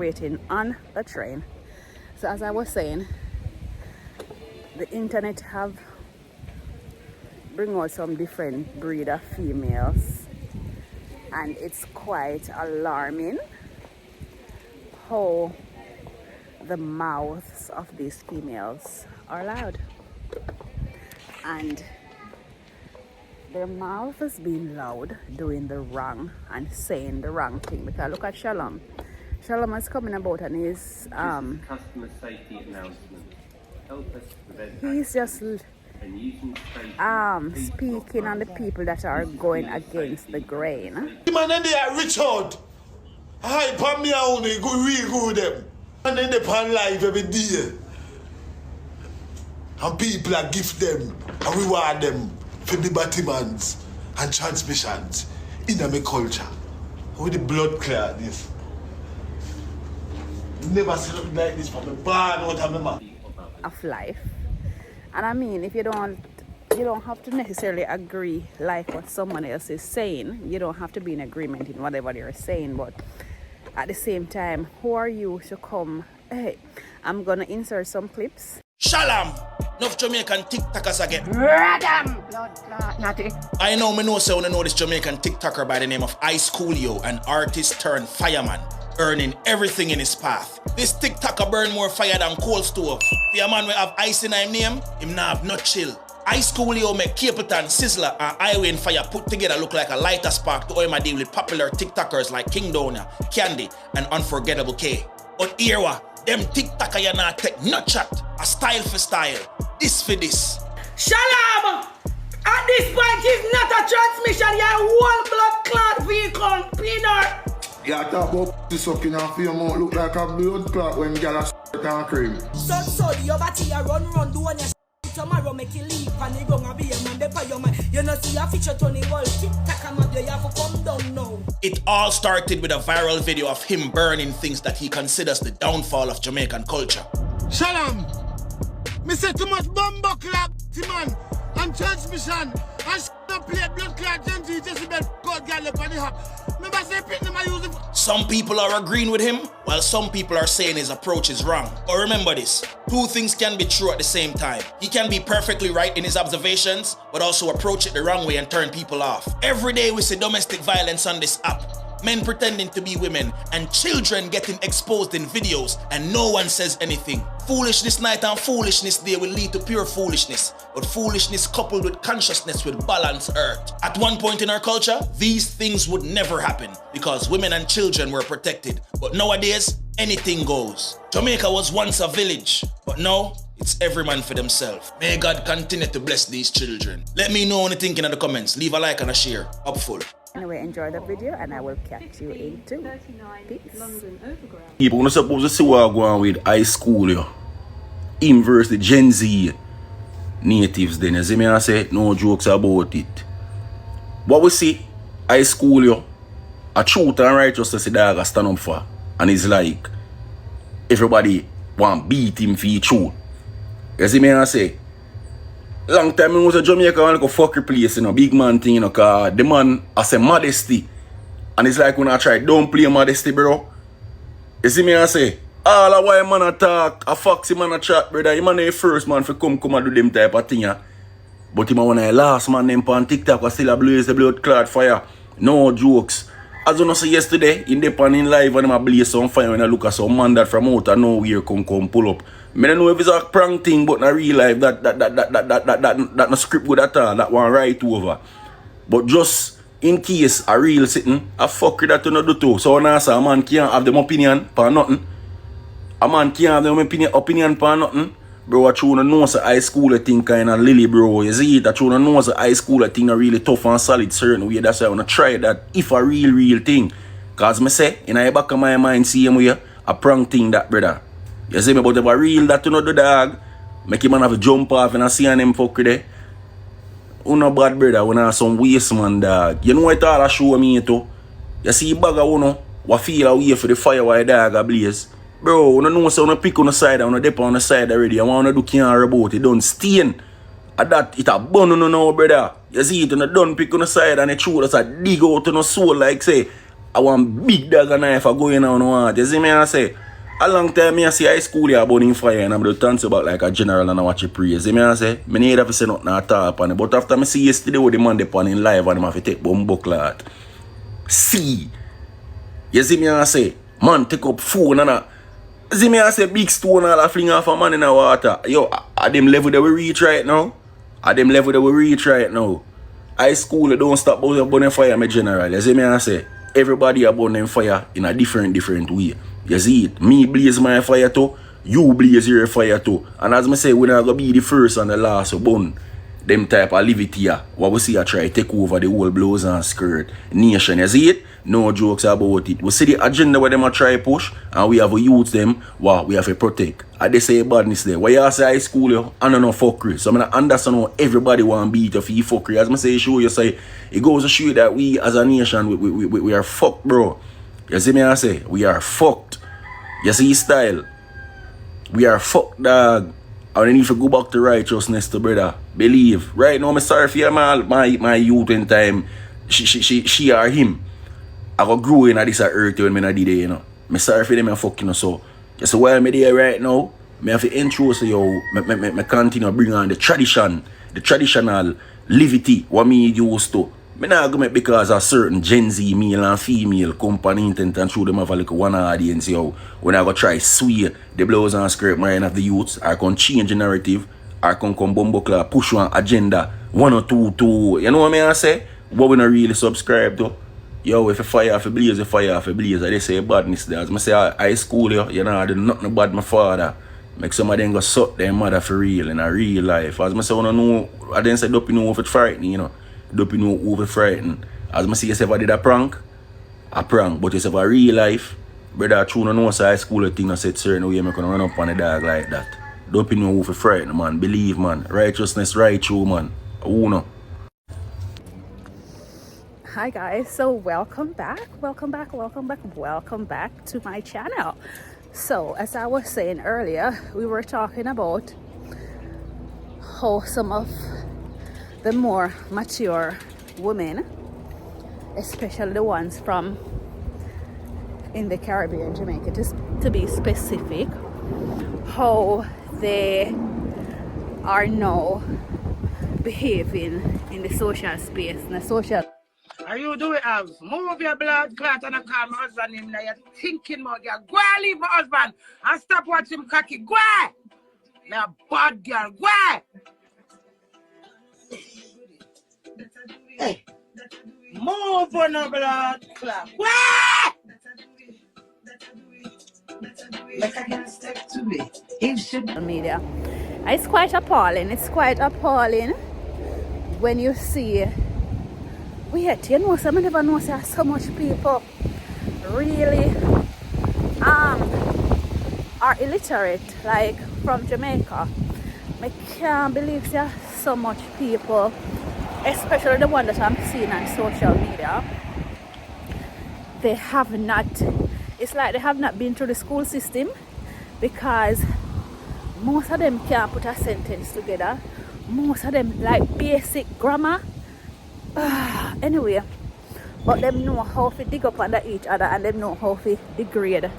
waiting on the train. So as I was saying, the internet have bring out some different breed of females, and it's quite alarming how the mouths of these females are loud, and their mouth is being loud, doing the wrong and saying the wrong thing. Because look at Shalom. Shalom is coming about and he's customer safety announcement. Help us prevent he's just speaking on the people that are going against the grain. The man in there, Richard, I put me only real good them. And then they pan live every day. And people are gift them and reward them for the battlements and transmissions in my culture. With the blood clot this. Never seen something like this from a barn out of my mouth. Of life. And I mean, if you don't have to necessarily agree like what someone else is saying. You don't have to be in agreement in whatever they're saying, but at the same time, who are you to come? Hey, I'm gonna insert some clips. Shalom! Enough Jamaican TikTokers again. Radam! Blood clot, natty. I know this Jamaican TikToker by the name of Young+older, an artist turned fireman, burning everything in his path. This TikToker burn more fire than coal stove. The man will have ice in his name, him nah have no chill. Young+older make Capleton, Sizzler and Highway and Fire put together look like a lighter spark to oil my deal with popular TikTokers like King Dona, Candy and Unforgettable K. But here them TikToker you not take no chat. A style for style. This for this. Shalom! At this point, it's not a transmission, you're a whole blood clot vehicle, Peanut. Yeah, talk about this sucking off your mouth look like a blood clot when you got a can cream. So, your body a run, do on your tomorrow make you leave and you gonna be a man for your man. You know see a feature Tony Wall, TikTok and you have to come down now. It all started with a viral video of him burning things that he considers the downfall of Jamaican culture. Shalom! Me say too much bumbo clap, man, and transmission, and not play blood clot, gently, just about God girl up on the hop. Remember say pick them I use it. Some people are agreeing with him, while some people are saying his approach is wrong. But remember this, two things can be true at the same time. He can be perfectly right in his observations, but also approach it the wrong way and turn people off. Every day we see domestic violence on this app. Men pretending to be women and children getting exposed in videos and no one says anything. Foolishness night and foolishness day will lead to pure foolishness, but foolishness coupled with consciousness will balance earth. At one point in our culture, these things would never happen because women and children were protected, but nowadays, anything goes. Jamaica was once a village, but now it's every man for themselves. May God continue to bless these children. Let me know what you think in the comments. Leave a like and a share. Upful. Anyway, enjoy the video and I will catch you in 2. Peace. People are supposed to see what I'm going with Young+older. Him versus the Gen Z natives then. You see me I say, no jokes about it. What we see, Young+older, a truth and righteousness the dog stand up for. And it's like, everybody want beat him for his truth. You see me I say, long time I was a Jamaica and I go fuck your place, you know, big man thing, you know, cause the man has a modesty. And it's like when I try, don't play modesty, bro. You see me I say, all of why man attack, a foxy man a chat, brother, he man the first man for come and do them type of thing, yeah. But he man one of the last man them on TikTok was still a blaze the blood clot fire. No jokes. As you know say yesterday, in the pan in live and him a blaze some fire when I look at some man that from out of nowhere come pull up. I don't know if it's a prank thing, but in real life that no script good at all, that one right over. But just in case a real sitting, a fuck with that to not do too. So now a man can't have them opinion for nothing. A man can't have them opinion for nothing. Bro, I try to know say Young+older thing kinda lily, bro. You see it? I try to know say Young+older thing are really tough and solid certain way. That's why I wanna try that if a real thing. Cause me say, in the back of my mind, see him way, a prank thing that, brother. You see me, but if I real that to know the dog, make him have a jump off and I see him fuck with it. You know bad brother, when I have some waste man dog. You know what all I show me too? You see bag of you know, what feel away for the fire while the dog a blaze. Bro, you know so you pick on the side, you dip on the side already. I want to do care about it, don't stain. At that, it a burn on now, brother. You see it, you don't pick on the side and it through us a dig out on the soul like say, I want big dog and knife for going on what. You see me I say? A long time I see high school here burning fire and I'm going to turn about like a general and I watch it praise. You see me I say? I need to say nothing at all upon it. But after I see yesterday with the man they pon in live and I have to take bumbo clot. See? You see me I say? Man take up phone and see me I say big stone all I fling off a man in the water. Yo, at them level that we reach right now. At them level that we reach right now. High school don't stop burning fire, my general. You see me I say? Everybody are burning fire in a different way. You see it? Me blaze my fire too. You blaze your fire too. And as I say, we're not going to be the first and the last to burn them type of livity here. What we see I try to take over the whole blouse and skirt nation. You see it? No jokes about it. We see the agenda where them a try push and we have to use them what we have to protect. And they say badness there. Why you say high school yo? I don't know fuckery. So I mean, understand how everybody want to beat you for fuckery. As I say, show you say, it goes to show you that we as a nation, we are fucked, bro. You see me I say? We are fucked. You see style? We are fucked, dog. I don't need to go back to righteousness to brother. Believe. Right now, I'm sorry for my youth in time. She or him. I got grow in this earth when I did it, you know. I'm sorry for them and fucking so. Just while I'm there right now, I have to intro so yo, I continue bring on the tradition, the traditional livity what me used to. I'm not going to because a certain Gen Z male and female company intent and show them have a like one audience yo. When I go try sway the blouse and skirt mind of the youths, I can change the narrative, I can come bumbo club, push one agenda, 1 or 2. You know what I say? What we not really subscribe to? Yo, if you fire off a blaze, you fire off a blaze. They say badness there. As I say, high school, you know, I do nothing bad my father. Make some of them go suck their mother for real in a real life. As I say, I don't know, I didn't say, don't you know if it's frightening, you know. Don't you know if it's frightening. As I say, yourself, I did a prank. But yourself, a real life. Brother, true, no know, so high school thing, I said, certain way, I'm going to run up on a dog like that. Don't you know if it's frightening, man. Believe, man. Righteousness, right true, man. Who know? Hi guys, so welcome back to my channel. So as I was saying earlier, we were talking about how some of the more mature women, especially the ones from in the Caribbean, Jamaica to be specific, how they are now behaving in the social space, in the social. Are you do it, Abs? Move your blood clot and I call my husband him now. You're thinking about girl. Go and leave my husband and stop watching cocky. Go! Now bad girl. Go! Hey. Move on the blood clot. Go! Like I can step to me. Media. It's quite appalling. It's quite appalling when you see. Wait, you know, some never know so much people really are illiterate, like from Jamaica. I can't believe there so much people, especially the one that I'm seeing on social media. They have not, it's like they have not been through the school system, because most of them can't put a sentence together. Most of them like basic grammar. Anyway, but them know how to dig up under each other, and them know how to degrade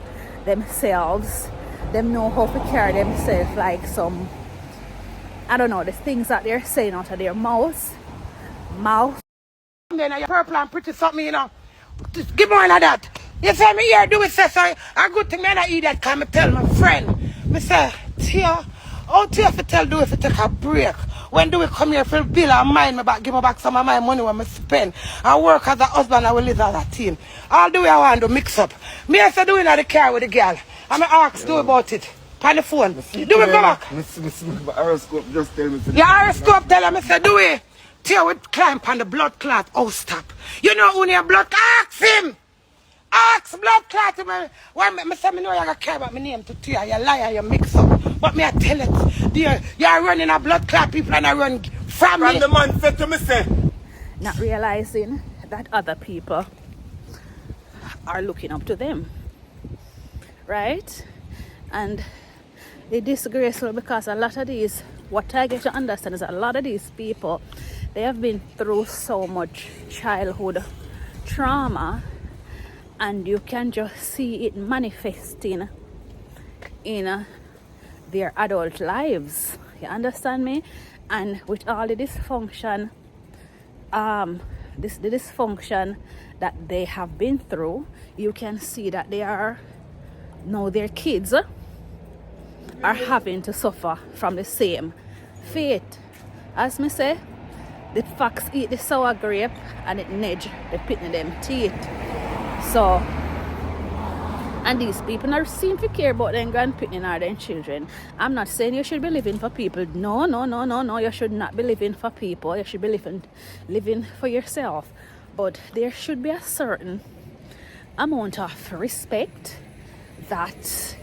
themselves. Them know how to carry themselves like some, I don't know, the things that they're saying out of their mouth. Then you're purple and pretty something, you know. Just give me one of that. You say me here do it, say so. A good thing I don't eat that, can I tell my friend. Me say, Tia, how Tia if tell do if you take a break? When do we come here for bill and mind me back, give me back some of my money when I spend. I work as a husband, I will live as a team. All the way I want to mix up. Me I say doing at the car with the girl. I'm ask do about it. On the phone. Do we go back? Horoscope just tell me. Your horoscope tell him, I say do it. Tia would climb on the blood clot. Oh stop. You know who near blood? Ask him. Ask blood clot him. When I say me know you care about my name to Tia. You liar, you mix up. But me I tell it. You're running a blood clot people and I run from me. the man said to me say. Not realizing that other people are looking up to them. Right? And it's disgraceful because a lot of these, what I get to understand is a lot of these people, they have been through so much childhood trauma and you can just see it manifesting in their adult lives. You understand me? And with all the dysfunction, the dysfunction that they have been through, you can see that they are now their kids are having to suffer from the same fate. As me say, the fox eat the sour grape and it nudge the pit in them teeth. So, and these people not seem to care about their grandpitting or their children. I'm not saying you should be living for people. No. You should not be living for people. You should be living for yourself. But there should be a certain amount of respect that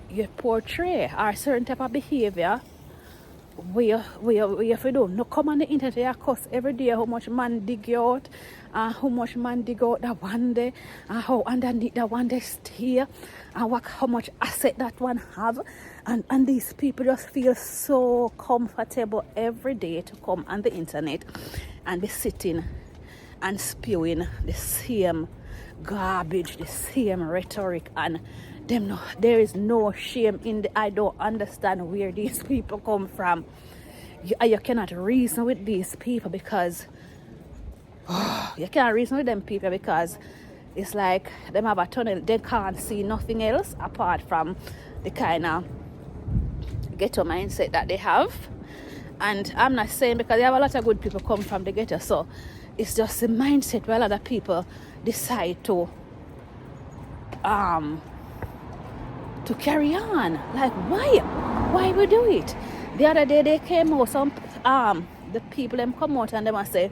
you portray, or a certain type of behavior where you don't no come on the internet you cuss every day how much man dig you out, how much man dig out that one day, how underneath that one day stay, and how much asset that one have, and these people just feel so comfortable every day to come on the internet and be sitting and spewing the same garbage, the same rhetoric, and them no, there is no shame in the. I don't understand where these people come from. You cannot reason with these people because you can't reason with them people because it's like them have a tunnel. They can't see nothing else apart from the kind of ghetto mindset that they have. And I'm not saying because they have a lot of good people come from the ghetto, so it's just the mindset where a lot of people decide to carry on. Like, why we do it? The other day they came out, some the people them come out and they must say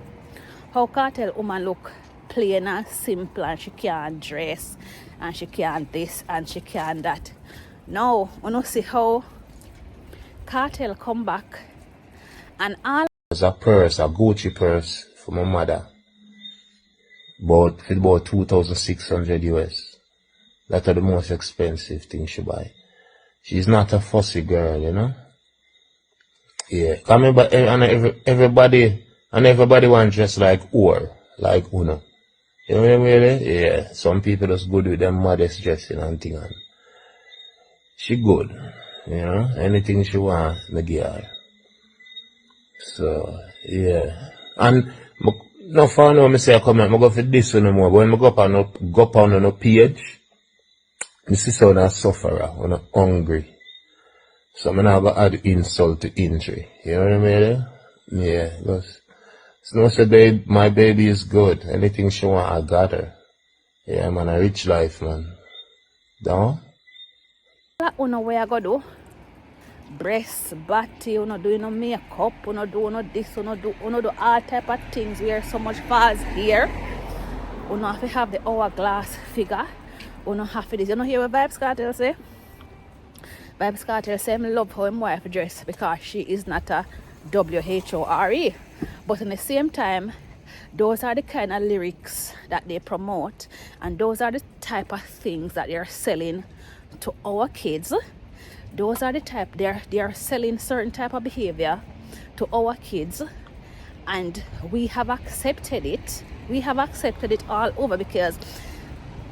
how Cartel woman look plain and simple and she can't dress and she can't this and she can't that. Now we don't see how Cartel come back and all a purse, a Gucci purse for my mother. For about 2,600 US. That's the most expensive thing she buy. She's not a fussy girl, you know. Yeah, everybody want dress like like Uno. You know what I mean? Yeah, some people just good with them modest dressing and thing. And she good, you know. Anything she wants, me give her. So yeah, and no for now, me say I come out, I go for this one no more. But when I go up on no page. My sister was a sufferer, was hungry. So I'm not going to add insult to injury. You know what I mean? Yeah, because no say my baby is good. Anything she want, I got her. Yeah, man, a rich life, man. Down? that uno where I go do breast, body, uno do no makeup, uno do this, uno do all type of things where so much falls here. Uno have to have the hourglass figure. Uno have to this. You know hear what Vibes Cartel say? Vibes Cartel say I love how my wife dress because she is not a WHORE. But in the same time, those are the kind of lyrics that they promote, and those are the type of things that they are selling to our kids. Those are the type they are selling certain type of behavior to our kids, and we have accepted it. We have accepted it all over because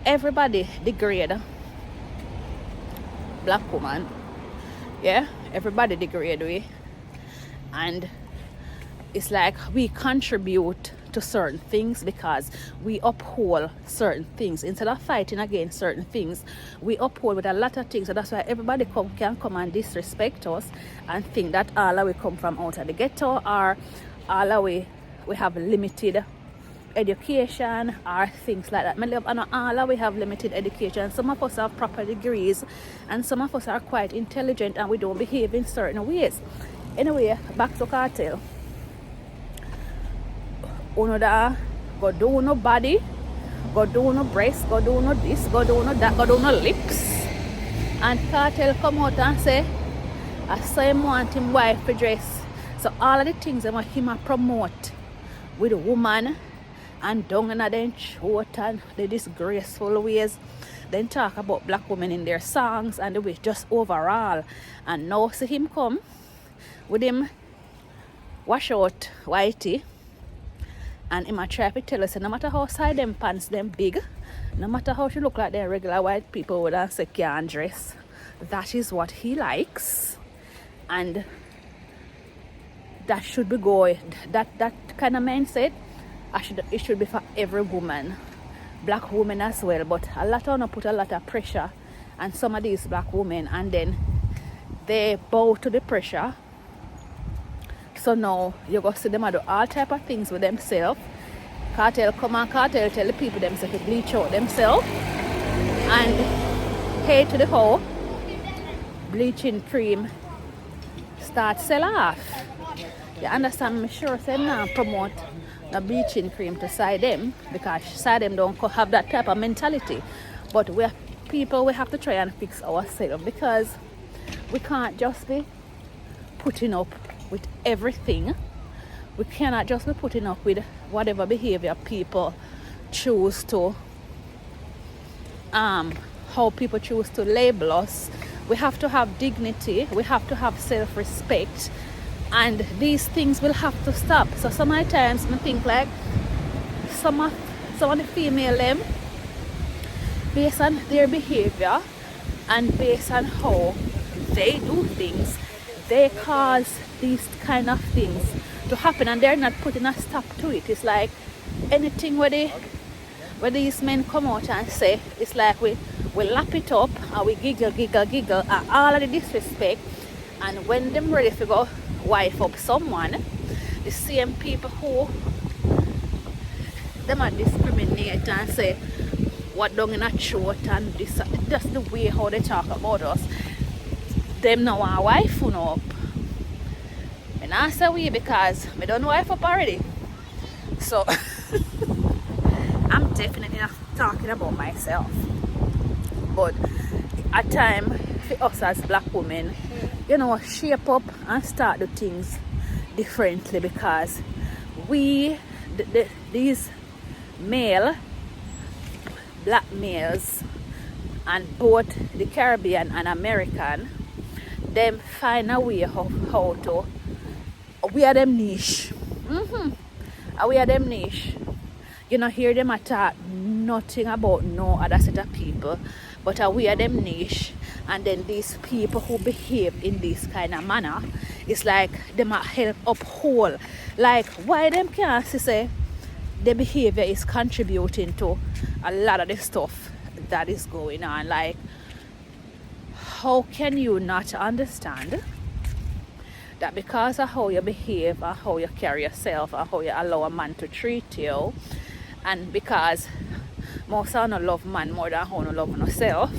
everybody degrade black woman. Yeah, everybody degrade we, and it's like we contribute to certain things because we uphold certain things instead of fighting against certain things. We uphold with a lot of things, so that's why everybody can come and disrespect us and think that all we come from out of the ghetto, or all we have limited education or things like that. My love, and all we have limited education. Some of us have proper degrees and some of us are quite intelligent and we don't behave in certain ways. Anyway, back to Cartel. Uno da go do no body, go do no breast, go do no this, go do no that, go do no lips. And Cartel come out and say, I saw him want him wife to dress. So all of the things that him promote with a woman and down in them short and the disgraceful ways. Then talk about black women in their songs and the way just overall. And now see him come with him wash out whitey And him a try to tell us, no matter how side them pants them big, no matter how she look like them regular white people would say can't dress, that is what he likes. And that should be going, that kind of mindset, it should be for every woman, black women as well. But a lot of them put a lot of pressure on some of these black women, and then they bow to the pressure. So now you go see them do all type of things with themselves. Cartel come and cartel tell the people themselves to bleach out themselves, and hey to the whole bleaching cream start sell off. You understand me? Sure say now promote the bleaching cream to side them, because side them don't have that type of mentality. But we are people, we have to try and fix ourselves, because we can't just be putting up with everything. We cannot just be putting up with whatever behavior people choose to how people choose to label us. We have to have dignity, we have to have self-respect, and these things will have to stop. So some of the times I think like some of the female them, based on their behavior and based on how they do things, they cause these kind of things to happen, and they're not putting a stop to it. It's like anything where these men come out and say, it's like we lap it up and we giggle at all of the disrespect, and when them ready to go wife up someone, the same people who them are discriminate and say what done in a throat and this, just the way how they talk about us, them now want wife up. And I say we, because I don't wife up already. So I'm definitely not talking about myself. But at time for us as black women, you know, shape up and start the things differently, because we these male black males, and both the Caribbean and American, them find a way how to, we are them niche. We are them niche. You know, hear them attack nothing about no other set of people, but we are them niche. And then these people who behave in this kind of manner, it's like them are help uphold. Like, why them can't say the behavior is contributing to a lot of the stuff that is going on? Like, how can you not understand that because of how you behave or how you carry yourself or how you allow a man to treat you, and because most of us love man more than how you love yourself,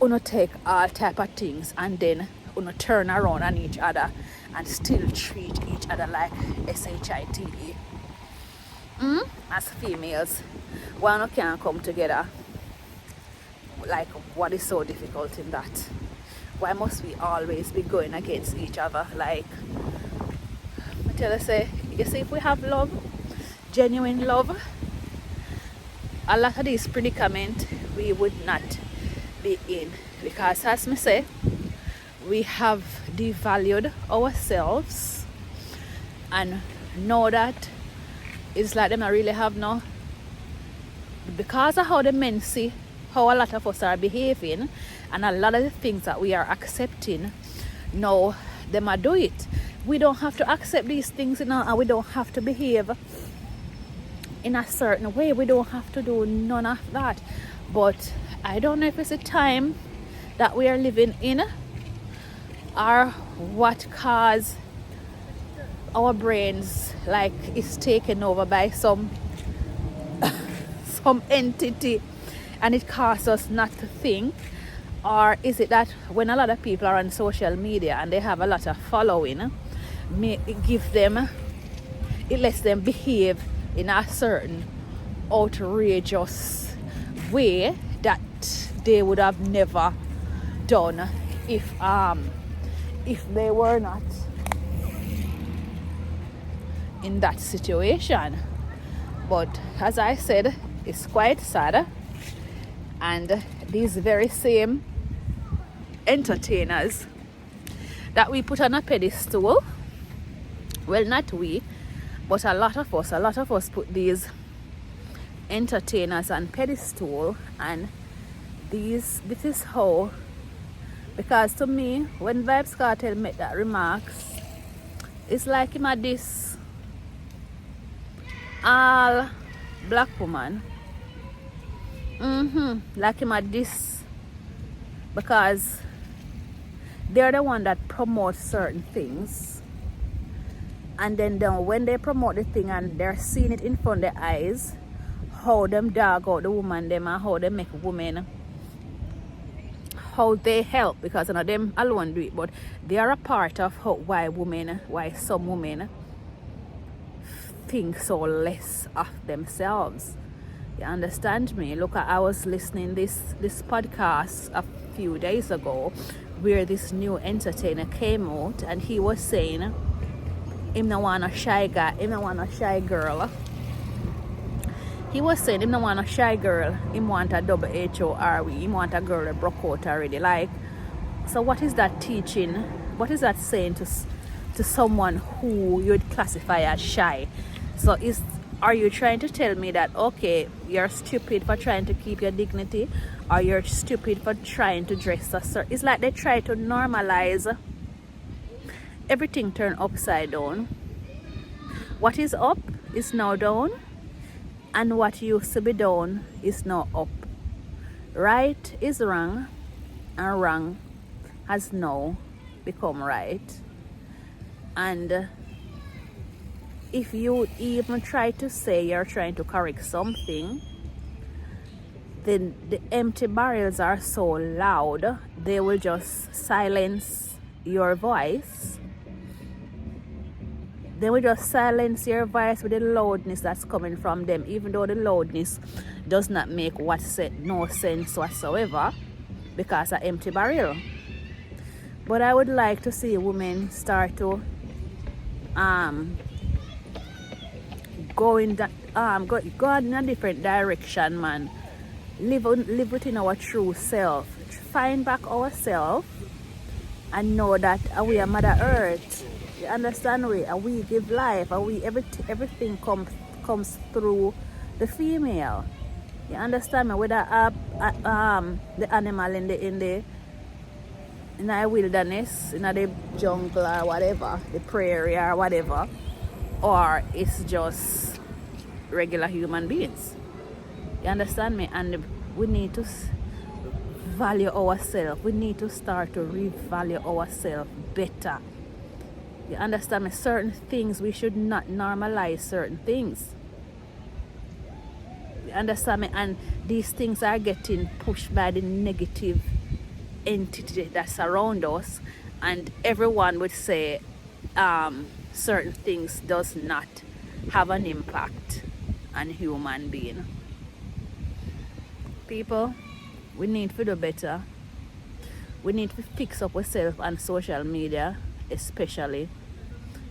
you take all type of things and then you turn around on each other and still treat each other like SHITE. As females, one can't come together. Like, what is so difficult in that? Why must we always be going against each other? Like, I tell you, say, you see, if we have love, genuine love, a lot of these predicaments we would not be in, because as me say, we have devalued ourselves, and know that it's like them I really have no, because of how the men see how a lot of us are behaving and a lot of the things that we are accepting, now them I do it. We don't have to accept these things, you know, and we don't have to behave in a certain way. We don't have to do none of that. But I don't know if it's a time that we are living in, or what caused our brains like is taken over by some entity, and it causes us not to think. Or is it that when a lot of people are on social media and they have a lot of following, it lets them behave in a certain outrageous way that they would have never done if they were not in that situation. But as I said, it's quite sad, and these very same entertainers that we put on a pedestal, well, not we, but a lot of us put these entertainers on pedestal, and this is how, because to me, when Vybz Kartel made that remarks, it's like him at this all black woman, like him at this, because they're the one that promote certain things, and then when they promote the thing and they're seeing it in front of their eyes, how them dog out the woman them, and how they make women, how they help, because none of them alone do it, but they are a part of why some women think so less of themselves. You understand me? Look, I was listening this podcast a few days ago where this new entertainer came out, and he was saying him no want a shy guy, him no want a shy girl. He was saying him no want a shy girl, him want a WHORE, him want a girl that broke out already. Like, so what is that teaching? What is that saying to someone who you'd classify as shy? So are you trying to tell me that, okay, you're stupid for trying to keep your dignity, or you're stupid for trying to dress a certain? It's like they try to normalize everything turned upside down. What is up is now down, and what used to be down is now up. Right is wrong, and wrong has now become right. And if you even try to say you're trying to correct something, then the empty barrels are so loud, they will just silence your voice. They will just silence your voice with the loudness that's coming from them, even though the loudness does not make no sense whatsoever, because of empty barrel. But I would like to see women start to go in a different direction, man. Live within our true self. Find back ourselves and know that we are Mother Earth. You understand? We give life. Everything comes through the female. You understand me? Whether the animal in the wilderness, in the jungle or whatever, the prairie or whatever, or it's just regular human beings. You understand me? And we need to value ourselves. We need to start to revalue ourselves better. You understand me? Certain things, we should not normalize certain things. You understand me? And these things are getting pushed by the negative entity that's around us, and everyone would say certain things does not have an impact on human being. People, we need to do better. We need to fix up ourselves on social media, especially.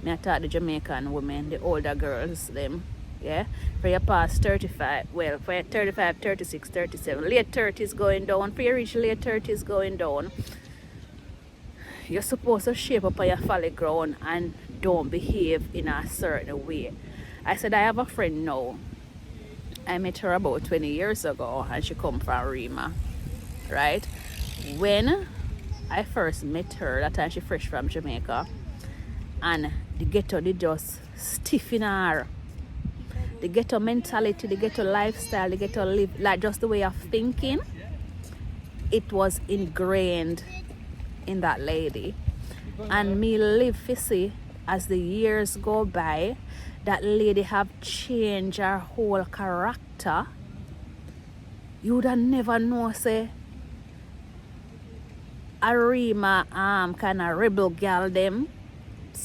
Me I talk the Jamaican women, the older girls, them, yeah? For your past 35, well, for your 35, 36, 37, late 30s going down, for your reach late 30s going down, you're supposed to shape up on your folly ground and don't behave in a certain way. I said, I have a friend now. I met her about 20 years ago, and she come from Rima, right? When I first met her, that time she fresh from Jamaica, and the ghetto, they just stiffen her. The ghetto mentality, the ghetto lifestyle, the ghetto live, like just the way of thinking, it was ingrained in that lady. And me live to see, as the years go by, that lady have changed her whole character. You would have never know, say, Arima kind of rebel girl them,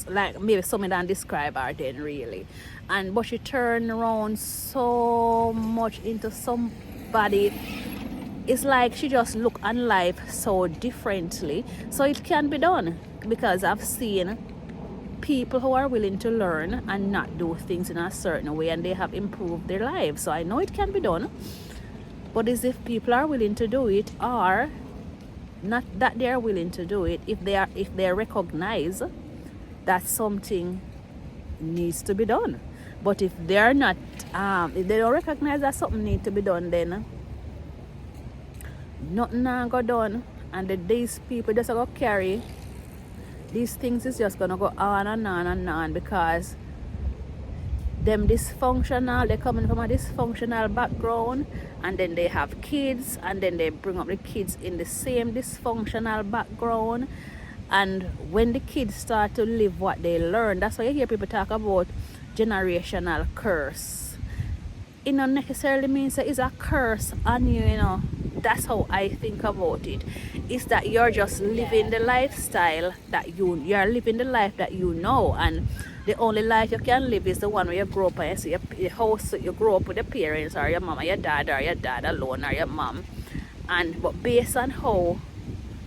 like maybe something that describe her then really. But she turned around so much into somebody. It's like she just look on life so differently. So it can be done, because I've seen people who are willing to learn and not do things in a certain way, and they have improved their lives. So I know it can be done, but is if people are willing to do it, or not that they are willing to do it, if they recognize that something needs to be done. But if they're not, if they don't recognize that something needs to be done, then nothing not go done, and these people just go carry these things is just gonna go on and on and on, because them dysfunctional, they're coming from a dysfunctional background, and then they have kids, and then they bring up the kids in the same dysfunctional background. And when the kids start to live what they learn, that's why you hear people talk about generational curse. It not necessarily means that it's a curse on you, you know. That's how I think about it. It's that you're just living the lifestyle that you're living the life that you know, and the only life you can live is the one where you grow up and you see your house, you grow up with your parents or your mom or your dad alone or your mom. But based on how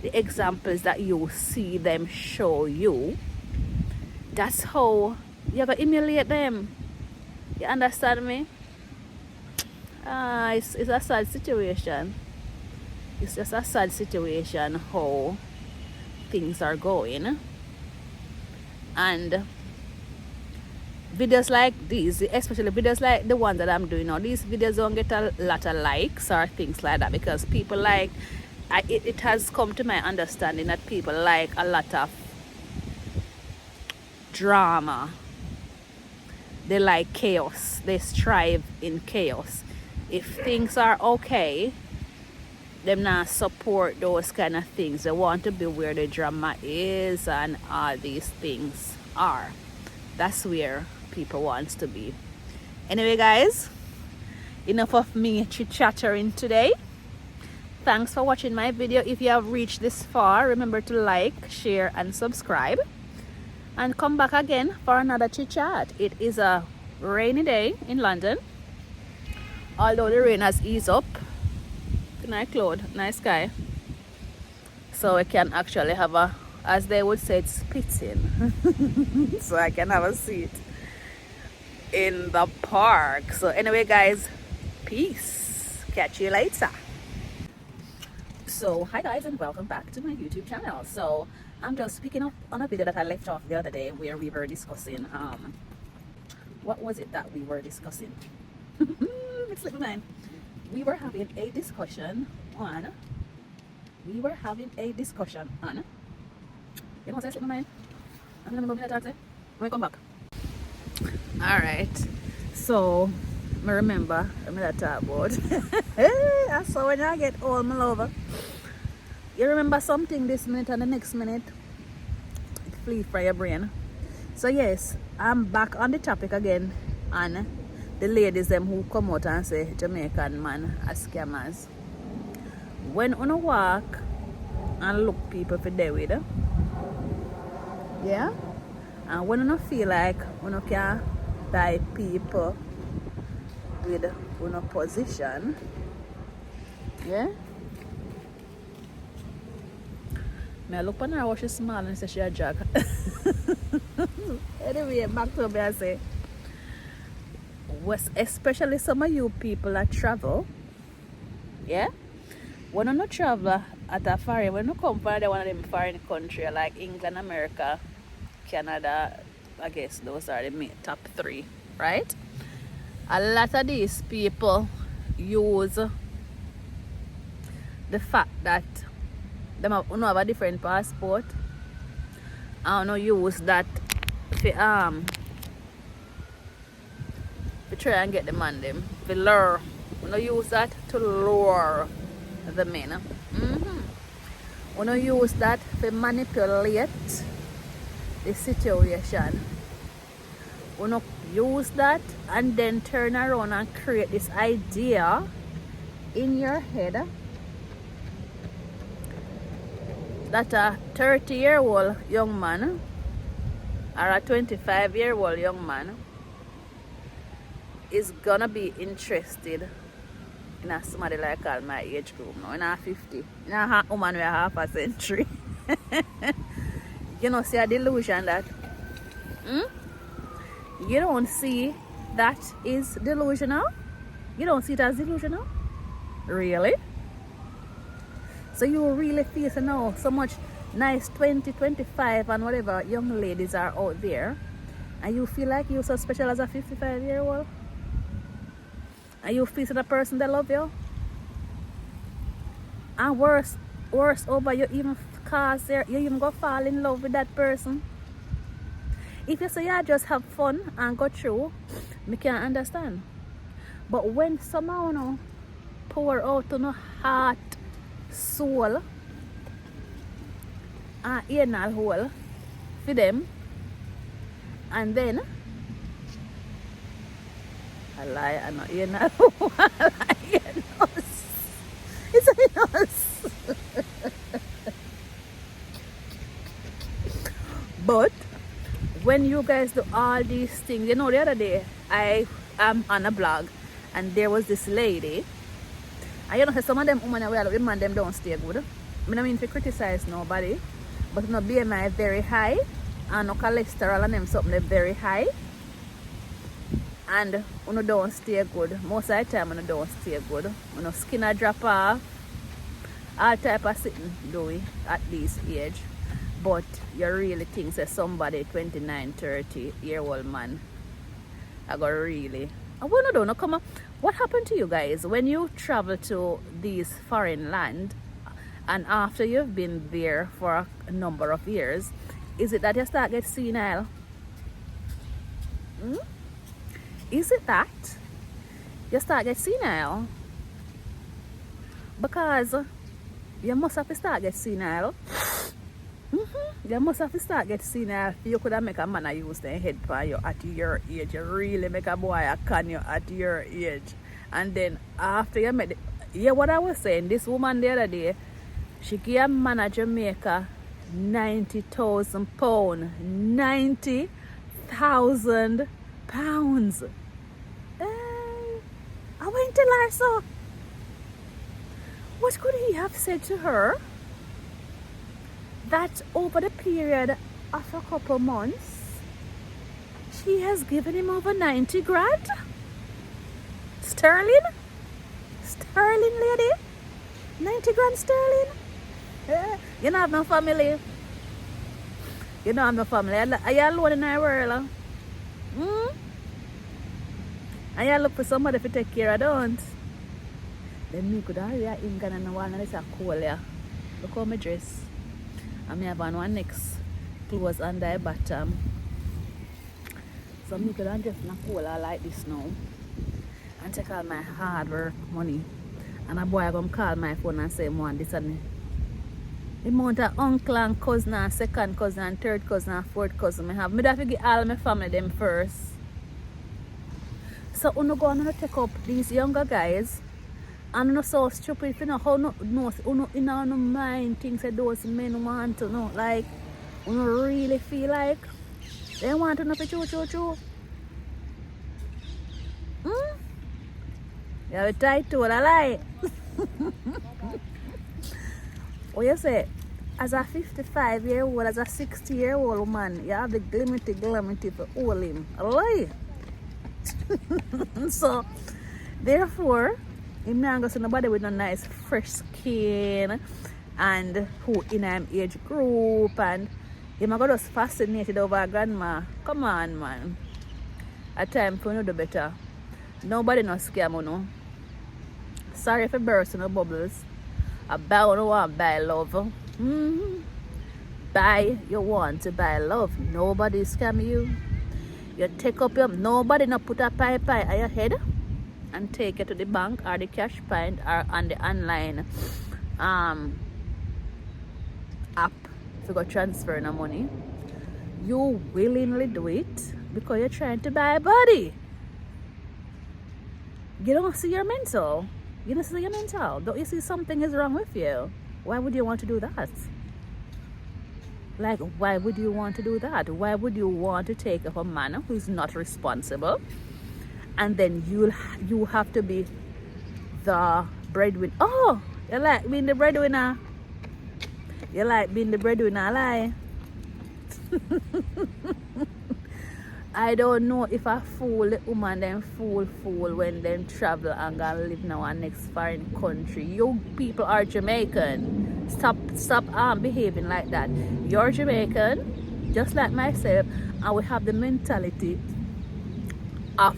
the examples that you see them show you, that's how you have to emulate them. You understand me? It's a sad situation. It's just a sad situation how things are going. And videos like these, especially videos like the ones that I'm doing now, these videos don't get a lot of likes or things like that, because people like, it has come to my understanding that people like a lot of drama. They like chaos. They strive in chaos. If things are okay, them not support those kind of things. They want to be where the drama is and all these things are. That's where people wants to be. Anyway, guys, enough of me chit-chattering today. Thanks for watching my video. If you have reached this far, remember to like, share, and subscribe. And come back again for another chit-chat. It is a rainy day in London. Although the rain has eased up. Nice cloud, nice sky. So I can actually have a, as they would say, it's spitting. So I can have a seat in the park. So anyway, guys, peace. Catch you later. So hi guys, and welcome back to my YouTube channel. So I'm just picking up on a video that I left off the other day where we were discussing what was it that we were discussing? It slipped my mind. We were having a discussion on you know what I slipped my mind? I'm gonna move in the taxi when we come back. Alright, so I remember that talk about I saw when I get old, my lover, you remember something this minute and the next minute it flee from your brain. So yes, I'm back on the topic again, and the ladies them who come out and say Jamaican man are scammers. When you walk and look people for there with, yeah, and when you feel like you can buy people with a position, yeah. I look on her how she's small and say she a jog. Anyway, back to me, I say, especially some of you people that travel, yeah, when you travel at a foreign, when you come from one of them foreign country like England, America, Canada, I guess those are the top 3, right? A lot of these people use the fact that they have a different passport. I don't use that to try and get the man them. To lure. We don't use that to lure the men. We don't use that to manipulate the situation. We don't use that and then turn around and create this idea in your head that a 30-year-old young man or a 25-year-old young man is gonna be interested in a somebody like all my age group now, in a 50, in a woman with half a century. You know, see a delusion that you don't see that is delusional? You don't see it as delusional? Really? So you really feel so much nice 20, 25 and whatever young ladies are out there And you feel like you're so special as a 55-year-old? And you feel the person that love you? And worse over, you even you even go fall in love with that person. If you say yeah, just have fun and go through, me can understand. But when someone pour out on no heart, soul, and anal hole for them, and then I lie, I'm not anal hole, I lie, it's a nose. But when you guys do all these things, you know, the other day I am on a blog and there was this lady, and you know, some of them women them don't stay good. I don't mean to criticize nobody, but no BMI very high and no cholesterol and them something they very high, and you don't stay good. Most of the time you don't stay good. You know, skin a drop off, all type of sitting do we at this age. But you really think that somebody 29, 30-year-old man I got really I wanna know, come on, what happened to you guys when you travel to these foreign land and after you've been there for a number of years? Is it that you start get senile? Is it that you start get senile? Because you must have to start get senile. You must have to start get senile. You could have make a man a use their head for you at your age. You really make a boy a con you at your age. And then after you met, yeah, what I was saying, this woman the other day, she gave a man at Jamaica £90,000. £90,000. I went to her, so what could he have said to her that over the period of a couple months she has given him over 90 grand sterling? Sterling, lady? 90 grand sterling? You don't have no family. You don't have no family. Are you alone in the world? And you look for somebody to take care of, don't? Then me could hurry in Ghana and one and it's a cool, yeah. Look how my dress. And I have on one next clothes under the bottom. So me could just not cool like this now. And take all my hard work money. And a boy gonna call my phone and say, "Man, this and the amount of uncle and cousin and second cousin and third cousin and fourth cousin I have. I have to get all my family them first." So uno go and take up these younger guys. And no so stupid, you know how no mind things that those men want to know. Like, you really feel like they want to know for choo. You have a title, I lie. What you say? As a 55-year-old, as a 60-year-old man, you have the glimity for all him. I lie. So, therefore, I'm not going to see nobody with no nice fresh skin and who in an age group, and you're not just fascinated over a grandma. Come on, man. A time for you to do better. Nobody no scam, you know. Sorry for bursting the bubbles. I buy what you want, buy love. Buy you want to buy love. Nobody scam you. You take up your, nobody no put a pie on your head and take it to the bank or the cash point or on the online app to go transfer no money. You willingly do it because you're trying to buy a body. You don't see your mental. You don't see your mental. Don't you see something is wrong with you? Why would you want to do that? Like, why would you want to do that? Why would you want to take up a man who's not responsible? And then you have to be the breadwinner. Oh, you like being the breadwinner? You like being the breadwinner, lie? I don't know if I fool the woman then fool when them travel and go live in our next foreign country. You people are Jamaican. Stop behaving like that. You're Jamaican. just like myself, and we have the mentality of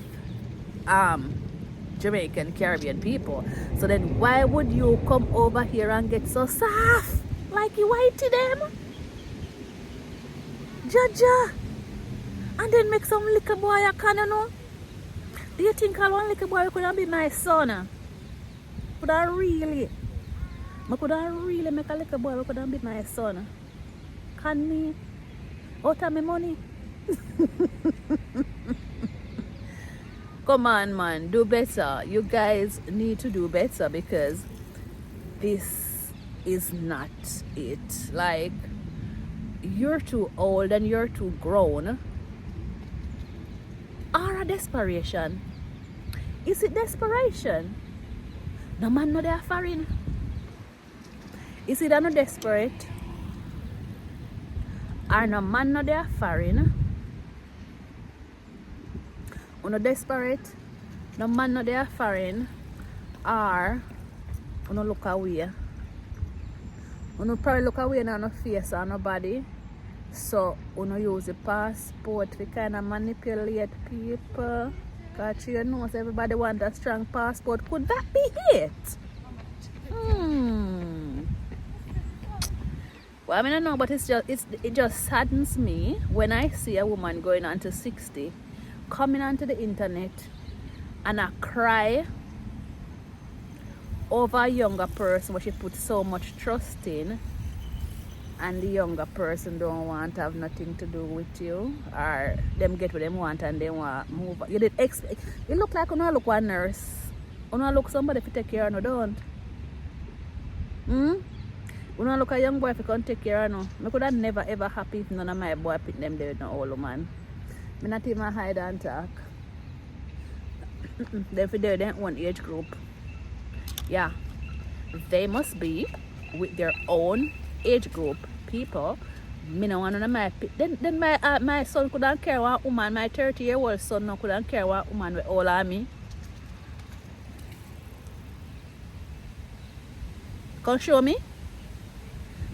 Jamaican Caribbean people. So then why would you come over here and get so soft like you white to them? Jaja, and then make some little boy a can, you know? Do you think one little boy could be my son? Could I really make a little boy could be my son? Can me? Out of my money? Come on, man, do better. You guys need to do better, because this is not it. Like, you're too old and you're too grown. Or a desperation? Is it desperation? No man no there foreign. Is it no desperate? Or no man no there foreign? Uno desperate? No man no there foreign? Or uno look away? Uno probably look away on no face or nobody. So uno use the passport to kind of manipulate people. Because you know everybody want a strong passport. Could that be it? Well, I mean, I don't know, but it just saddens me when I see a woman going on to 60 coming onto the internet and I cry over a younger person where she put so much trust in, and the younger person don't want to have nothing to do with you, or them get what they want and they want to move. You did expect, you look like you don't look one nurse, you don't look somebody to take care of, no don't. You don't look a young boy if you can take care of, no. I could have never ever happy if none of my boy pick them there with no old man. I not even hide and talk. They for their own age group. Yeah, they must be with their own age group people. Me no want to my then my son couldn't care what woman. My 30-year-old son no couldn't care what woman with all of me. Come show me.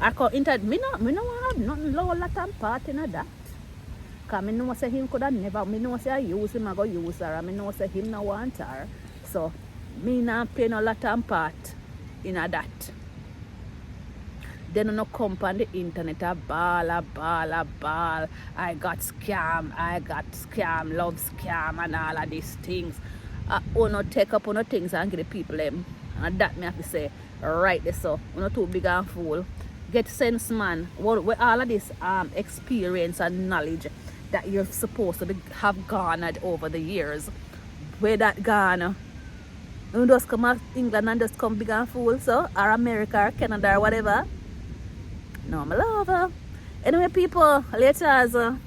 I come into me no want nothing low lot and part in that. Cause me know say him coulda never, me know say I use him, I go use her, and me know say him no want her. So me not pay no lot and part in a that. Then no come on the internet a ball. I got scam, love scam and all of these things. Uno take up on things and give the people them. And that me have to say, right there so. Uno too big and fool. Get sense, man. With all of this experience and knowledge that you're supposed to have garnered over the years, where that gone? You just come out England and just come big and fool, so, or America or Canada or whatever. No, my love. Anyway, people, later.